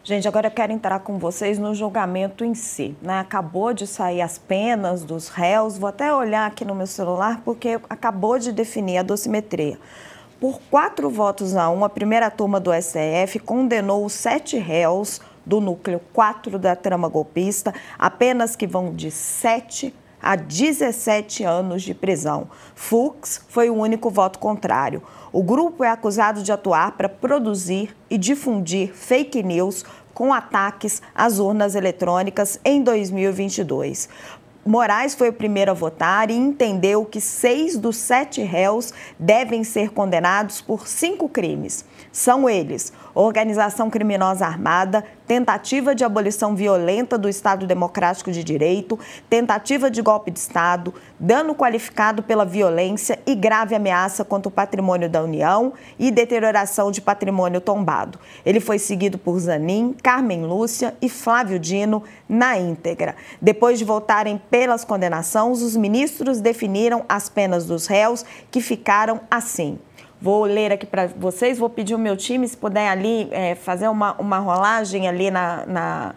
Gente, agora eu quero entrar com vocês no julgamento em si, né? Acabou de sair as penas dos réus, vou até olhar aqui no meu celular, porque acabou de definir a dosimetria. Por 4 votos a 1, a primeira turma do STF condenou os 7 réus do núcleo 4 da trama golpista, apenas que vão de 7 a 17 anos de prisão. Fux foi o único voto contrário. O grupo é acusado de atuar para produzir e difundir fake news com ataques às urnas eletrônicas em 2022. Moraes foi o primeiro a votar e entendeu que 6 dos 7 réus devem ser condenados por 5 crimes. São eles: organização criminosa armada, tentativa de abolição violenta do Estado Democrático de Direito, tentativa de golpe de Estado, dano qualificado pela violência e grave ameaça contra o patrimônio da União e deterioração de patrimônio tombado. Ele foi seguido por Zanin, Carmen Lúcia e Flávio Dino na íntegra. Depois de votarem pelas condenações, os ministros definiram as penas dos réus, que ficaram assim. Vou ler aqui para vocês, vou pedir ao meu time, se puder ali fazer uma rolagem ali na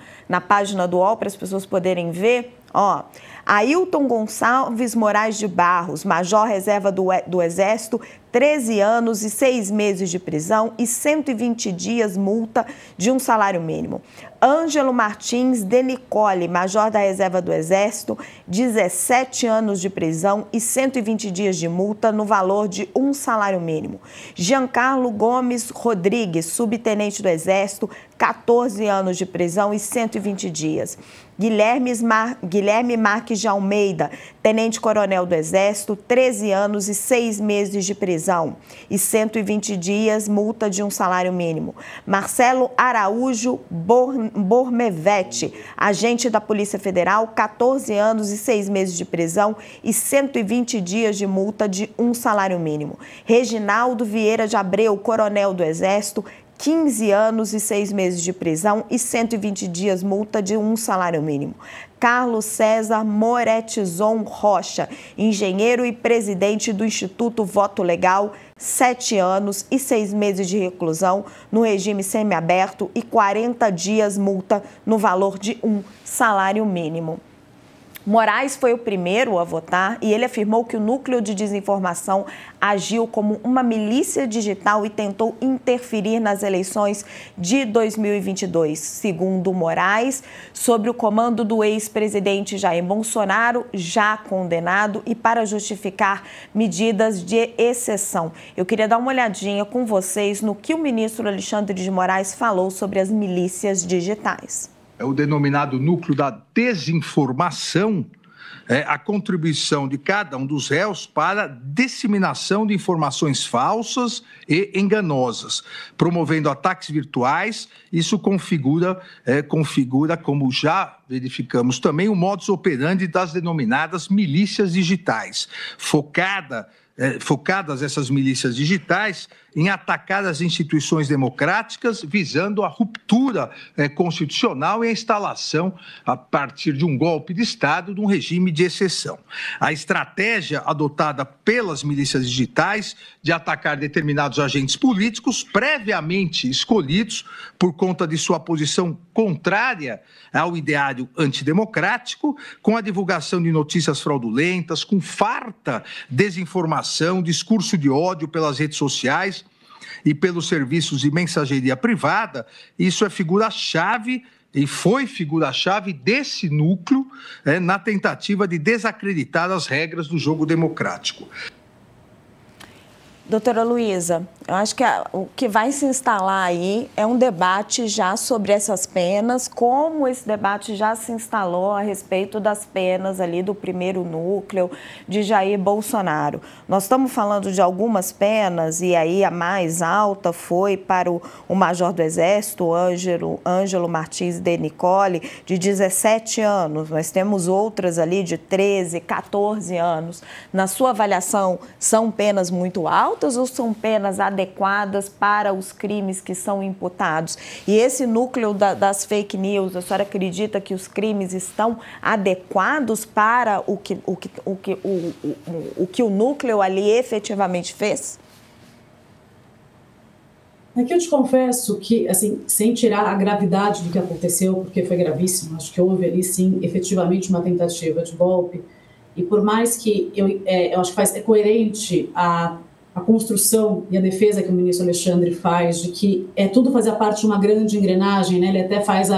página do UOL para as pessoas poderem ver. Ó, Ailton Gonçalves Moraes de Barros, major reserva do Exército, 13 anos e 6 meses de prisão e 120 dias multa de um salário mínimo. Ângelo Martins de Nicole, major da reserva do Exército, 17 anos de prisão e 120 dias de multa no valor de um salário mínimo. Giancarlo Gomes Rodrigues, subtenente do Exército, 14 anos de prisão e 120 dias. Guilherme Marques de Almeida, tenente-coronel do Exército, 13 anos e 6 meses de prisão e 120 dias, multa de um salário mínimo. Marcelo Araújo Bormevete, agente da Polícia Federal, 14 anos e 6 meses de prisão e 120 dias de multa de um salário mínimo. Reginaldo Vieira de Abreu, coronel do Exército, 15 anos e 6 meses de prisão e 120 dias multa de um salário mínimo. Carlos César Moretizon Rocha, engenheiro e presidente do Instituto Voto Legal, 7 anos e 6 meses de reclusão no regime semiaberto e 40 dias multa no valor de um salário mínimo. Moraes foi o primeiro a votar e ele afirmou que o núcleo de desinformação agiu como uma milícia digital e tentou interferir nas eleições de 2022. Segundo Moraes, sob o comando do ex-presidente Jair Bolsonaro, já condenado, e para justificar medidas de exceção. Eu queria dar uma olhadinha com vocês no que o ministro Alexandre de Moraes falou sobre as milícias digitais. É o denominado núcleo da desinformação, a contribuição de cada um dos réus para a disseminação de informações falsas e enganosas, promovendo ataques virtuais. Isso configura, como já verificamos também, o modus operandi das denominadas milícias digitais, focadas essas milícias digitais em atacar as instituições democráticas, visando a ruptura constitucional e a instalação, a partir de um golpe de Estado, de um regime de exceção. A estratégia adotada pelas milícias digitais de atacar determinados agentes políticos previamente escolhidos por conta de sua posição contrária ao ideário antidemocrático, com a divulgação de notícias fraudulentas, com farta desinformação, discurso de ódio pelas redes sociais e pelos serviços de mensageria privada. Isso é figura-chave e foi figura-chave desse núcleo na tentativa de desacreditar as regras do jogo democrático. Doutora Luísa, eu acho que o que vai se instalar aí é um debate já sobre essas penas, como esse debate já se instalou a respeito das penas ali do primeiro núcleo de Jair Bolsonaro. Nós estamos falando de algumas penas e aí a mais alta foi para o major do Exército, Ângelo Martins de Nicole, de 17 anos. Nós temos outras ali de 13, 14 anos. Na sua avaliação, são penas muito altas ou são penas adequadas para os crimes que são imputados? E esse núcleo das fake news, a senhora acredita que os crimes estão adequados para o que o núcleo ali efetivamente fez? Aqui eu te confesso que, assim, sem tirar a gravidade do que aconteceu, porque foi gravíssimo, acho que houve ali, sim, efetivamente uma tentativa de golpe, e por mais que eu acho que é coerente a construção e a defesa que o ministro Alexandre faz de que tudo fazia parte de uma grande engrenagem, né? Ele até faz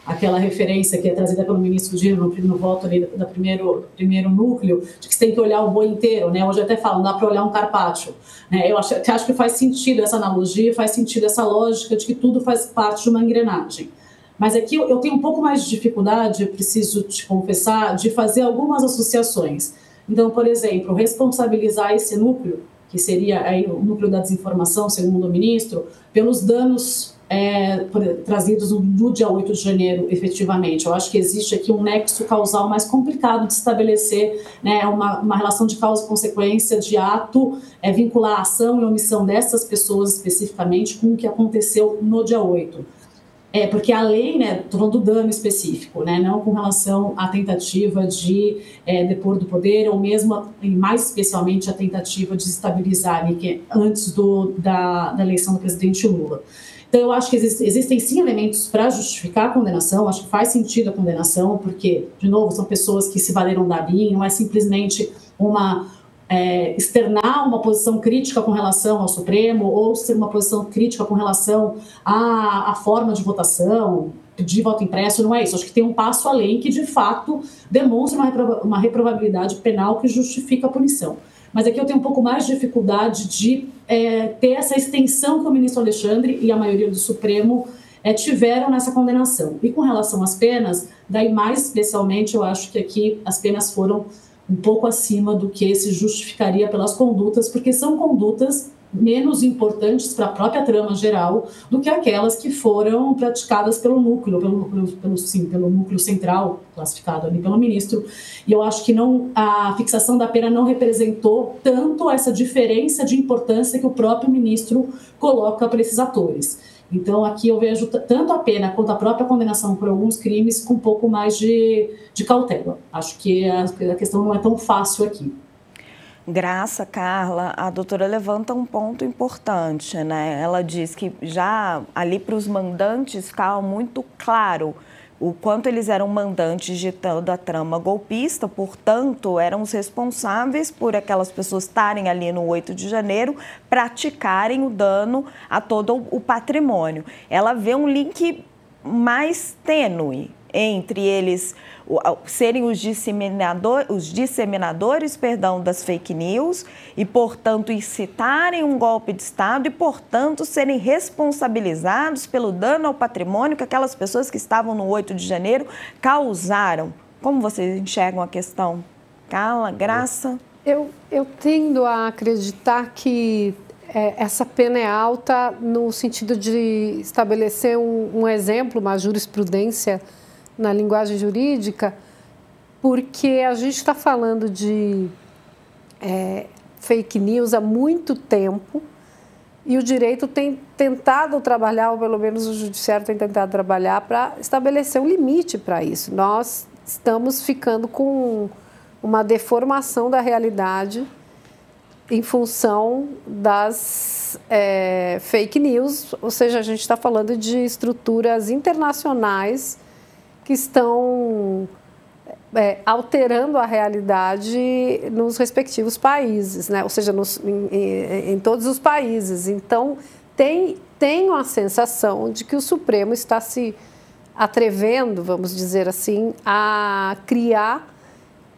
aquela referência que é trazida pelo ministro Gino no voto ali do primeiro núcleo, de que você tem que olhar o boi inteiro, né? Hoje eu até falo, não dá para olhar um carpaccio, né? Eu acho que faz sentido essa analogia, faz sentido essa lógica de que tudo faz parte de uma engrenagem. Mas aqui eu tenho um pouco mais de dificuldade, eu preciso te confessar, de fazer algumas associações. Então, por exemplo, responsabilizar esse núcleo, que seria aí o núcleo da desinformação, segundo o ministro, pelos danos trazidos no dia 8 de janeiro, efetivamente. Eu acho que existe aqui um nexo causal mais complicado de estabelecer, né, uma relação de causa e consequência de ato, vincular a ação e omissão dessas pessoas especificamente com o que aconteceu no dia 8. Porque a lei, né, estou falando do dano específico, né, não com relação à tentativa de depor do poder, ou mesmo, e mais especialmente, a tentativa de estabilizar ali, antes da eleição do presidente Lula. Então, eu acho que existem sim elementos para justificar a condenação, acho que faz sentido a condenação, porque, de novo, são pessoas que se valeram da BIM, não é simplesmente externar uma posição crítica com relação ao Supremo ou ser uma posição crítica com relação à forma de votação, de voto impresso, não é isso. Acho que tem um passo além que, de fato, demonstra uma reprovabilidade penal que justifica a punição. Mas aqui eu tenho um pouco mais de dificuldade de ter essa extensão que o ministro Alexandre e a maioria do Supremo tiveram nessa condenação. E com relação às penas, daí mais especialmente eu acho que aqui as penas foram um pouco acima do que se justificaria pelas condutas, porque são condutas menos importantes para a própria trama geral do que aquelas que foram praticadas pelo núcleo central, classificado ali pelo ministro. E eu acho que a fixação da pena não representou tanto essa diferença de importância que o próprio ministro coloca para esses atores. Então, aqui eu vejo tanto a pena quanto a própria condenação por alguns crimes com um pouco mais de cautela. Acho que a questão não é tão fácil aqui. Graça, Carla, a doutora levanta um ponto importante, né? Ela diz que já ali para os mandantes ficava muito claro o quanto eles eram mandantes de toda a trama golpista, portanto, eram os responsáveis por aquelas pessoas estarem ali no 8 de janeiro, praticarem o dano a todo o patrimônio. Ela vê um link mais tênue entre eles serem os disseminadores das fake news e, portanto, incitarem um golpe de Estado e, portanto, serem responsabilizados pelo dano ao patrimônio que aquelas pessoas que estavam no 8 de janeiro causaram. Como vocês enxergam a questão? Carla, Graça? Eu tendo a acreditar que essa pena é alta no sentido de estabelecer um exemplo, uma jurisprudência na linguagem jurídica, porque a gente está falando de fake news há muito tempo e o direito tem tentado trabalhar, ou pelo menos o judiciário tem tentado trabalhar para estabelecer um limite para isso. Nós estamos ficando com uma deformação da realidade em função das fake news, ou seja, a gente está falando de estruturas internacionais que estão alterando a realidade nos respectivos países, né? Ou seja, em todos os países. Então, tenho a sensação de que o Supremo está se atrevendo, vamos dizer assim, a criar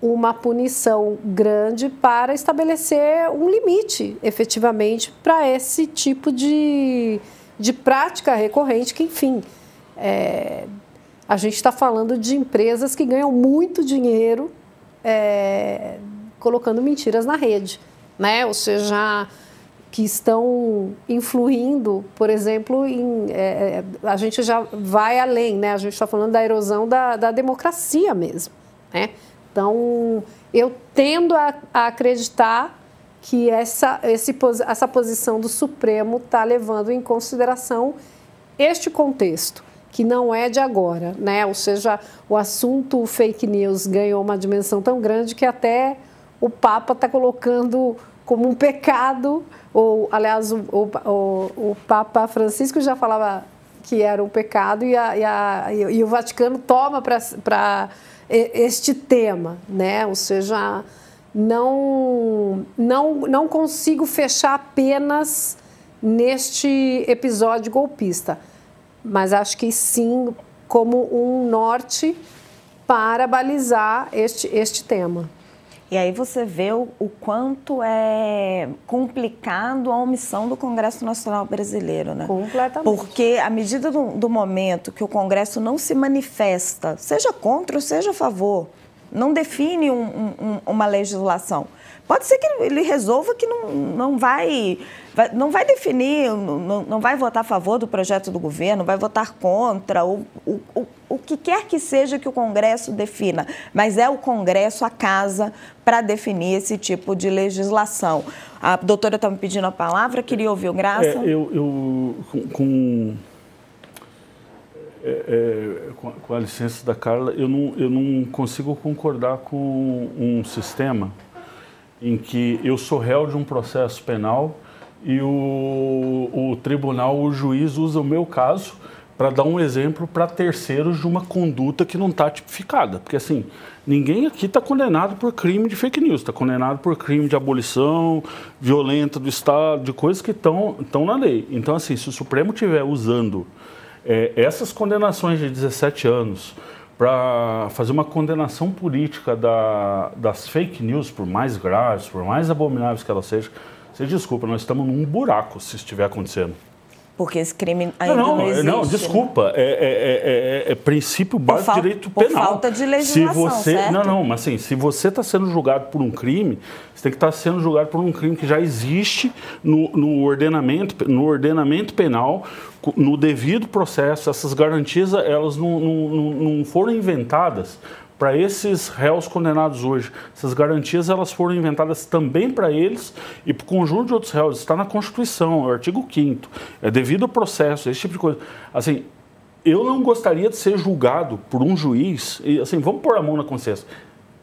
uma punição grande para estabelecer um limite, efetivamente, para esse tipo de prática recorrente que, enfim, a gente está falando de empresas que ganham muito dinheiro colocando mentiras na rede, né? Ou seja, que estão influindo, por exemplo, a gente já vai além, né? A gente está falando da erosão da democracia mesmo, né? Então, eu tendo a acreditar que essa posição do Supremo está levando em consideração este contexto, que não é de agora, né? Ou seja, o assunto fake news ganhou uma dimensão tão grande que até o Papa está colocando como um pecado, ou, aliás, o Papa Francisco já falava que era um pecado e o Vaticano toma para este tema, né? Ou seja, não consigo fechar apenas neste episódio golpista, mas acho que sim, como um norte para balizar este tema. E aí você vê o quanto é complicado a omissão do Congresso Nacional Brasileiro, né? Completamente. Porque à medida do momento que o Congresso não se manifesta, seja contra ou seja a favor, não define uma legislação. Pode ser que ele resolva que não vai definir, não vai votar a favor do projeto do governo, vai votar contra, o que quer que seja que o Congresso defina, mas é o Congresso a casa para definir esse tipo de legislação. A doutora está me pedindo a palavra, queria ouvir o Graça. Com a licença da Carla, eu não consigo concordar com um sistema em que eu sou réu de um processo penal e o tribunal, o juiz usa o meu caso para dar um exemplo para terceiros de uma conduta que não está tipificada. Porque, assim, ninguém aqui está condenado por crime de fake news, está condenado por crime de abolição violenta do Estado, de coisas que estão na lei. Então, assim, se o Supremo estiver usando essas condenações de 17 anos para fazer uma condenação política das fake news, por mais graves, por mais abomináveis que elas sejam, você desculpa, nós estamos num buraco se estiver acontecendo. Porque esse crime ainda não existe. Não, desculpa, né? É princípio básico de direito penal. Por falta de legislação, certo? Não, mas assim, se você está sendo julgado por um crime, você tem que estar sendo julgado por um crime que já existe no ordenamento penal, no devido processo. Essas garantias, elas não foram inventadas para esses réus condenados hoje. Essas garantias, elas foram inventadas também para eles e para o conjunto de outros réus. Está na Constituição, é o artigo 5º, é devido ao processo, esse tipo de coisa. Assim, eu não gostaria de ser julgado por um juiz, e assim, vamos pôr a mão na consciência.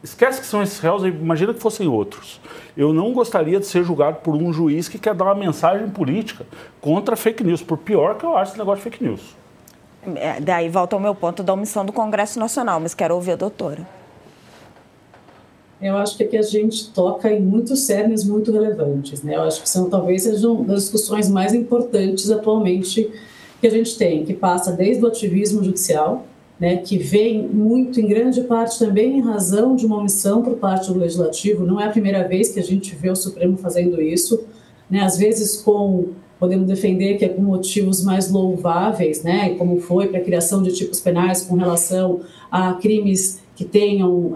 Esquece que são esses réus, imagina que fossem outros. Eu não gostaria de ser julgado por um juiz que quer dar uma mensagem política contra fake news, por pior que eu acho esse negócio de fake news. Daí volta ao meu ponto da omissão do Congresso Nacional, mas quero ouvir a doutora. Eu acho que aqui a gente toca em muitos cernes muito relevantes, né? Eu acho que talvez sejam das discussões mais importantes atualmente que a gente tem, que passa desde o ativismo judicial, né, que vem muito, em grande parte, também em razão de uma omissão por parte do Legislativo. Não é a primeira vez que a gente vê o Supremo fazendo isso, né? Às vezes podemos defender que é com motivos mais louváveis, né, como foi para a criação de tipos penais com relação a crimes que tenham,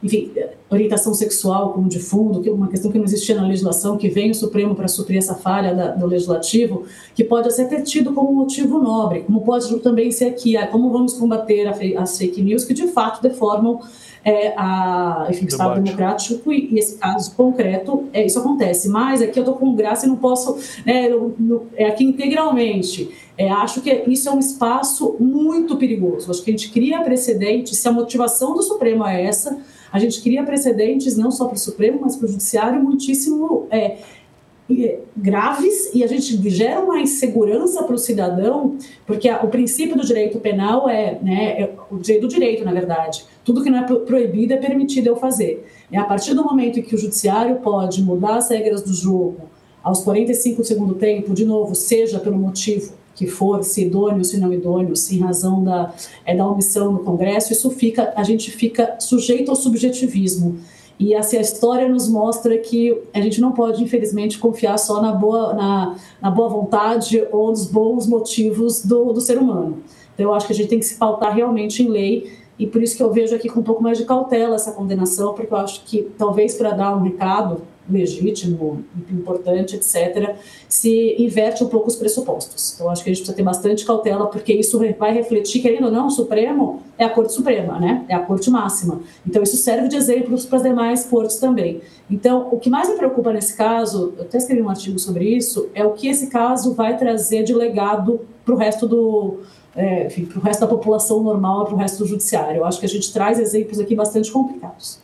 enfim, orientação sexual como de fundo, que é uma questão que não existia na legislação, que vem o Supremo para suprir essa falha do Legislativo, que pode ser ter tido como motivo nobre, como pode também ser aqui, como vamos combater as fake news que de fato deformam o Estado democrático, e esse caso concreto, isso acontece. Mas aqui eu estou com graça e não posso, aqui integralmente. Acho que isso é um espaço muito perigoso. Acho que a gente cria precedentes, se a motivação do Supremo é essa, a gente cria precedentes não só para o Supremo, mas para o Judiciário muitíssimo graves, e a gente gera uma insegurança para o cidadão, porque o princípio do direito penal é o direito do direito, na verdade. Tudo que não é proibido é permitido eu fazer. A partir do momento em que o Judiciário pode mudar as regras do jogo aos 45 do segundo tempo, de novo, seja pelo motivo que for, se idôneo, se não idôneo, se em razão da omissão no Congresso, a gente fica sujeito ao subjetivismo. E assim, a história nos mostra que a gente não pode, infelizmente, confiar só na boa vontade ou nos bons motivos do ser humano. Então, eu acho que a gente tem que se pautar realmente em lei, e por isso que eu vejo aqui com um pouco mais de cautela essa condenação, porque eu acho que, talvez para dar um recado legítimo, importante, etc., se inverte um pouco os pressupostos. Então, acho que a gente precisa ter bastante cautela, porque isso vai refletir, querendo ou não, o Supremo é a Corte Suprema, né? É a Corte Máxima. Então, isso serve de exemplo para as demais cortes também. Então, o que mais me preocupa nesse caso, eu até escrevi um artigo sobre isso, é o que esse caso vai trazer de legado para o resto para o resto da população normal, para o resto do judiciário. Eu acho que a gente traz exemplos aqui bastante complicados.